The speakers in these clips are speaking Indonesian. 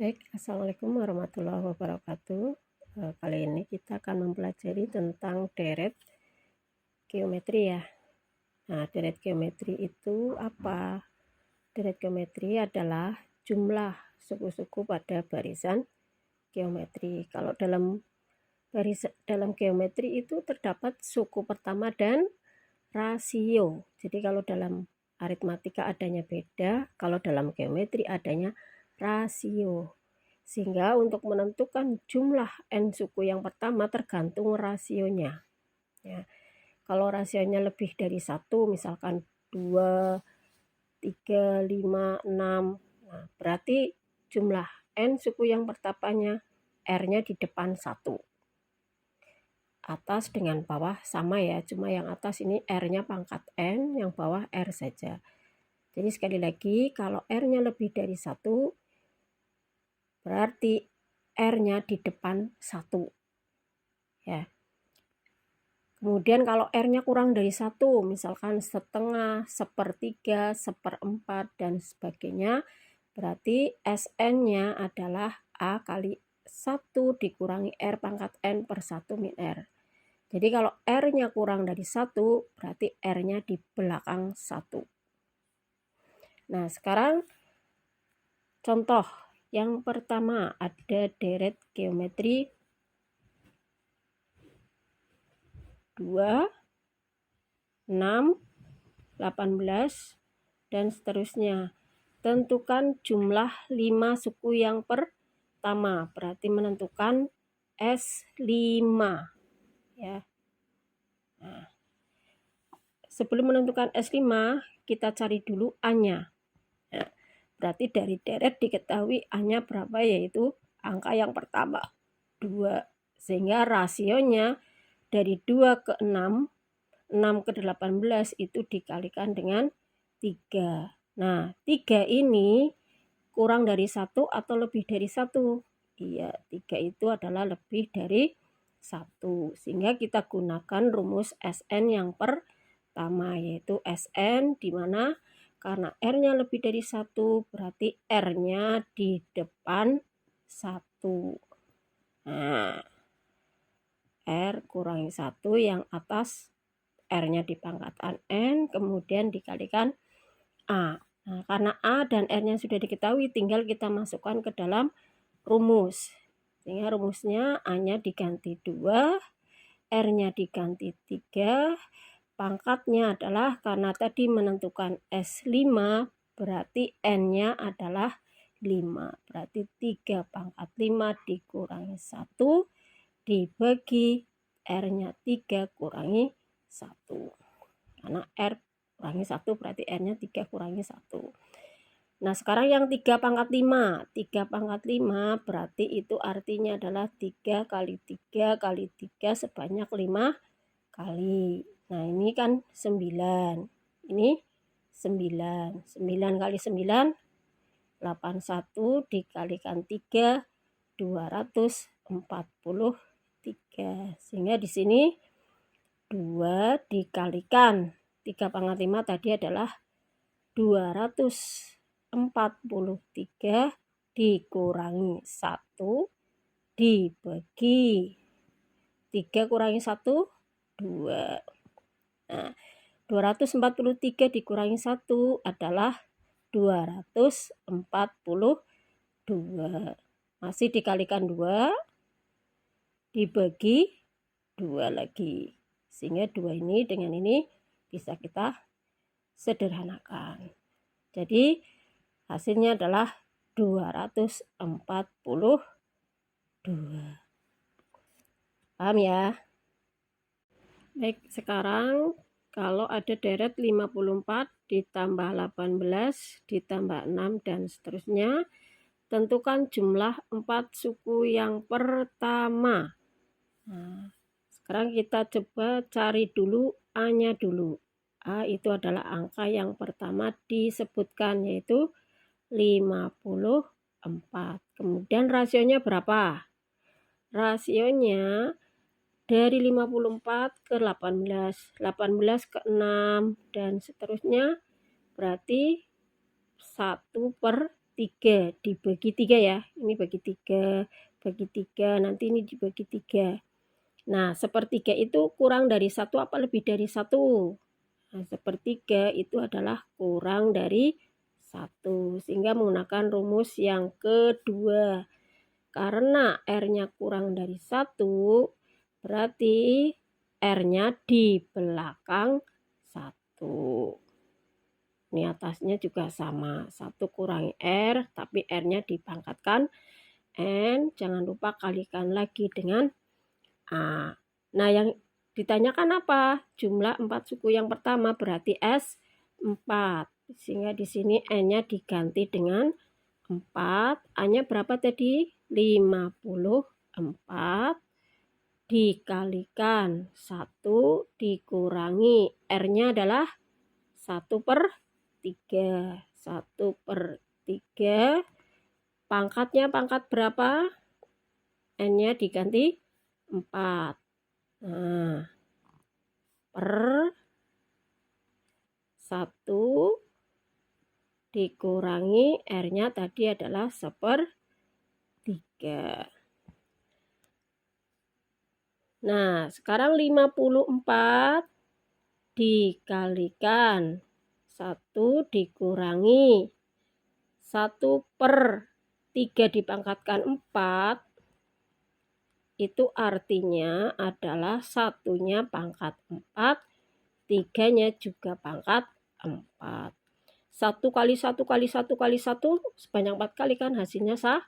Baik, assalamualaikum warahmatullahi wabarakatuh. Kali ini kita akan mempelajari tentang deret geometri ya. Nah, deret geometri itu apa? Deret geometri adalah jumlah suku-suku pada barisan geometri. Kalau dalam geometri itu terdapat suku pertama dan rasio. Jadi kalau dalam aritmatika adanya beda, kalau dalam geometri adanya rasio. Sehingga untuk menentukan jumlah n suku yang pertama tergantung rasionya. Ya. Kalau rasionya lebih dari 1, misalkan 2, 3, 5, 6, nah, berarti jumlah n suku yang pertamanya R-nya di depan 1. Atas dengan bawah sama ya, cuma yang atas ini R-nya pangkat N, yang bawah R saja. Jadi sekali lagi, kalau R-nya lebih dari 1, berarti R-nya di depan 1. Ya. Kemudian kalau R-nya kurang dari 1, misalkan setengah, sepertiga, seperempat, dan sebagainya, berarti SN-nya adalah A kali 1 dikurangi R pangkat N per 1 min R. Jadi kalau R-nya kurang dari 1, berarti R-nya di belakang 1. Nah, sekarang contoh yang pertama ada deret geometri 2, 6, 18, dan seterusnya. Tentukan jumlah 5 suku yang pertama, berarti menentukan S5. Ya. Nah, sebelum menentukan S5, kita cari dulu A-nya. Nah, berarti dari deret diketahui A-nya berapa, yaitu angka yang pertama, 2. Sehingga rasionya dari 2 ke 6, 6 ke 18 itu dikalikan dengan 3. Nah, 3 ini kurang dari 1 atau lebih dari 1? Iya, 3 itu adalah lebih dari 1. Sehingga kita gunakan rumus SN yang pertama, yaitu SN di mana karena R-nya lebih dari 1, berarti R-nya di depan 1. Nah, R kurangi 1 yang atas R-nya di pangkatan N, kemudian dikalikan A. Nah, karena A dan R-nya sudah diketahui, tinggal kita masukkan ke dalam rumus. Sehingga rumusnya A-nya diganti 2, R-nya diganti 3, pangkatnya adalah karena tadi menentukan S5, berarti N-nya adalah 5. Berarti 3 pangkat 5 dikurangi 1, dibagi R-nya 3 kurangi 1. Karena R kurangi 1 berarti R-nya 3 kurangi 1. Nah, sekarang yang 3 pangkat 5. 3 pangkat 5 berarti itu artinya adalah 3 kali 3 kali 3 sebanyak 5 kali. Nah, ini kan 9. Ini 9. 9 kali 9, 81 dikalikan 3, 243. Sehingga di sini 2 dikalikan 3 pangkat 5 tadi adalah 243 dikurangi 1 dibagi 3 kurangi 1, 2. Nah, 243 dikurangi 1 adalah 242. Masih dikalikan 2, dibagi 2 lagi. Sehingga 2 ini dengan ini bisa kita sederhanakan. Jadi hasilnya adalah 242. Paham ya? Baik, sekarang kalau ada deret 54 ditambah 18 ditambah 6 dan seterusnya, tentukan jumlah 4 suku yang pertama. Nah, sekarang kita coba cari dulu A-nya dulu. A itu adalah angka yang pertama disebutkan, yaitu 54. Kemudian rasionya berapa? Rasionya dari 54 ke 18, 18 ke 6, dan seterusnya, berarti 1/3. 3 dibagi 3 ya. Ini bagi 3, nanti ini dibagi 3. Nah, sepertiga itu kurang dari 1 apa lebih dari 1? Nah, sepertiga itu adalah kurang dari 1. Sehingga menggunakan rumus yang kedua. Karena R-nya kurang dari 1, berarti R-nya di belakang 1. Ini atasnya juga sama, 1 kurangi R, tapi R-nya dipangkatkan N. Jangan lupa kalikan lagi dengan A. Nah, yang ditanyakan apa? Jumlah 4 suku yang pertama berarti S 4. Sehingga di sini N-nya diganti dengan 4. A-nya berapa tadi? 54 dikalikan 1 dikurangi R-nya adalah 1/3. 1/3. Pangkatnya pangkat berapa? N-nya diganti 4. Nah, per 1 dikurangi R-nya tadi adalah 1/3. Nah, sekarang 54 dikalikan 1 dikurangi 1/3 dipangkatkan 4, itu artinya adalah 1-nya pangkat 4, 3-nya juga pangkat 4. 1 kali 1 kali 1 kali 1 sebanyak 4 kali kan hasilnya 1.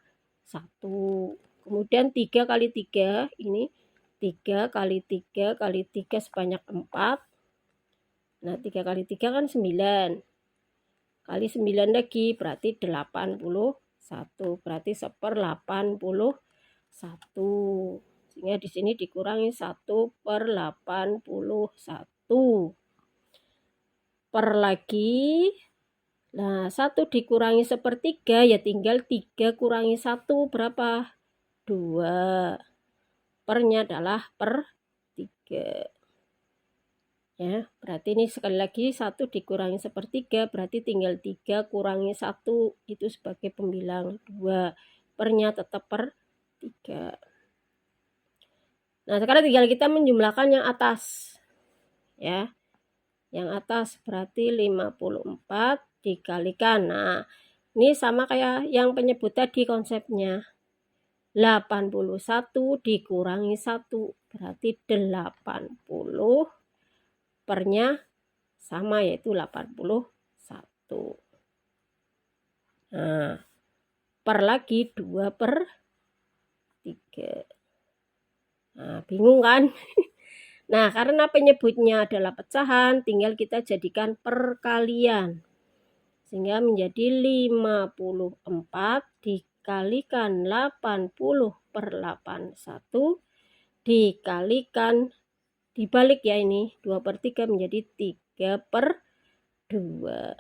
Kemudian 3 kali 3 ini 3 kali 3 kali 3 sebanyak 4. Nah, 3 kali 3 kan 9. Kali 9 lagi berarti 81. Berarti 1/81. Sehingga di sini dikurangi 1/81. Per lagi. Nah, 1 dikurangi 1/3 ya tinggal 3 kurangi 1 berapa? 2. Per-nya adalah 3. Ya, berarti ini sekali lagi 1 dikurangi 1/3 berarti tinggal 3 kurangi 1 itu sebagai pembilang 2. Per-nya tetap 3. Nah, sekarang tinggal kita menjumlahkan yang atas. Ya. Yang atas berarti 54 dikalikan. Nah, ini sama kayak yang penyebut tadi konsepnya. 81 dikurangi 1 berarti 80. Per-nya sama yaitu 81. Nah, per lagi 2/3. Nah, bingung kan? Nah, karena penyebutnya adalah pecahan, tinggal kita jadikan perkalian. Sehingga menjadi 54 dikalikan 80/81 dikalikan dibalik ya ini 2/3 menjadi 3/2.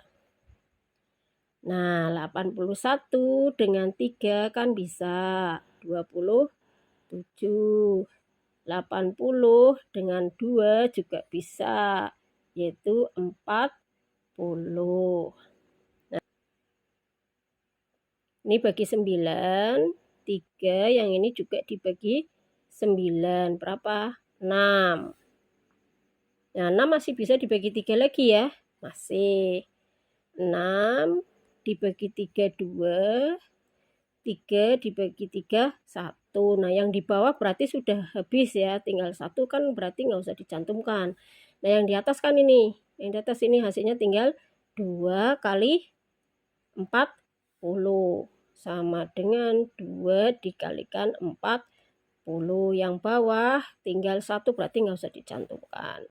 Nah, 81 dengan 3 kan bisa 27. 80 dengan 2 juga bisa, yaitu 40. Nah, ini bagi 9, 3, yang ini juga dibagi 9. Berapa? 6. Nah, 6 masih bisa dibagi 3 lagi ya. Masih. 6 dibagi 3, 2. 3 dibagi 3, 1. Nah, yang di bawah berarti sudah habis ya. Tinggal 1 kan berarti nggak usah dicantumkan. Nah, yang di atas kan ini. Yang di atas ini hasilnya tinggal 2 kali 40. Sama dengan 2 dikalikan 40. Yang bawah tinggal 1 berarti nggak usah dicantumkan.